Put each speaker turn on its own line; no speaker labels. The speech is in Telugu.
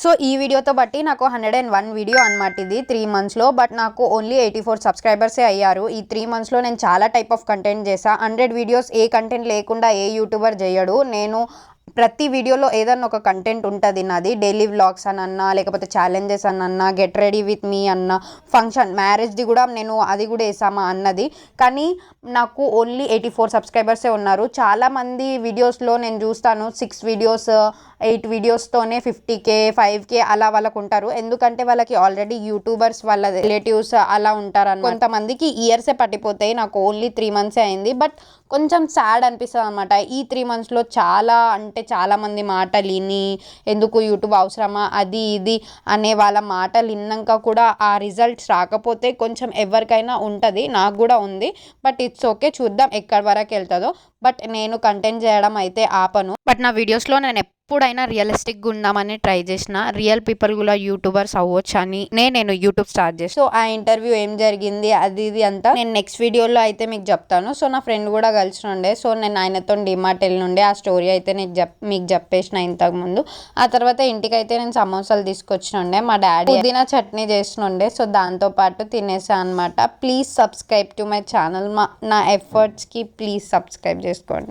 సో ఈ వీడియోతో బట్టి నాకు 101 వీడియో అనమాట ఇది 3 మంత్స్లో. బట్ నాకు ఓన్లీ 84 సబ్స్క్రైబర్సే అయ్యారు. ఈ 3 మంత్స్లో నేను చాలా టైప్ ఆఫ్ కంటెంట్ చేశా. 100 వీడియోస్ ఏ కంటెంట్ లేకుండా ఏ యూట్యూబర్ చేయడు. నేను ప్రతి వీడియోలో ఏదన్నా ఒక కంటెంట్ ఉంటుంది నాది. డైలీ వ్లాగ్స్ అని అన్నా, లేకపోతే ఛాలెంజెస్ అని అన్నా, గెట్ రెడీ విత్ మీ అన్న, ఫంక్షన్ మ్యారేజ్ది కూడా నేను అది కూడా వేసామా అన్నది. కానీ నాకు ఓన్లీ 84 సబ్స్క్రైబర్సే ఉన్నారు. చాలామంది వీడియోస్లో నేను చూస్తాను 6 వీడియోస్ 8 వీడియోస్తోనే 50K 5K అలా వాళ్ళకు ఉంటారు. ఎందుకంటే వాళ్ళకి ఆల్రెడీ యూట్యూబర్స్ వాళ్ళ రిలేటివ్స్ అలా ఉంటారు. కొంతమందికి ఇయర్సే పట్టిపోతాయి. నాకు ఓన్లీ 3 మంత్సే అయింది. బట్ కొంచెం సాడ్ అనిపిస్తుంది అనమాట. ఈ 3 మంత్స్లో చాలామంది మాటలు విని ఎందుకు యూట్యూబ్ అవసరమా అది ఇది అనే వాళ్ళ మాటలు విన్నాక కూడా ఆ రిజల్ట్స్ రాకపోతే కొంచెం ఎవరికైనా ఉంటుంది. నాకు కూడా ఉంది. బట్ ఇట్స్ ఓకే, చూద్దాం ఎక్కడి వరకు వెళ్తుందో. బట్ నేను కంటెంట్ చేయడం అయితే ఆపను. బట్ నా వీడియోస్లో నేను ఎప్పుడైనా రియలిస్టిక్గా ఉందామని ట్రై చేసిన. రియల్ పీపుల్ కూడా యూట్యూబర్స్ అవ్వచ్చు అని నేను యూట్యూబ్ స్టార్ట్ చేసి. సో ఆ ఇంటర్వ్యూ ఏం జరిగింది అది ఇది అంతా నేను నెక్స్ట్ వీడియోలో అయితే మీకు చెప్తాను. సో నా ఫ్రెండ్ కూడా కలిసి ఉండే. సో నేను ఆయనతో డిమార్ట్ వెళ్ళినుండే. ఆ స్టోరీ అయితే మీకు చెప్పేసిన ఇంతకుముందు. ఆ తర్వాత ఇంటికి అయితే నేను సమోసాలు తీసుకొచ్చినుండే. మా డాడీ పుదీనా చట్నీ చేసినుండే. సో దాంతోపాటు తినేసా అనమాట. Please subscribe to my channel. నా ఎఫర్ట్స్కి ప్లీజ్ సబ్స్క్రైబ్ చేసుకోండి.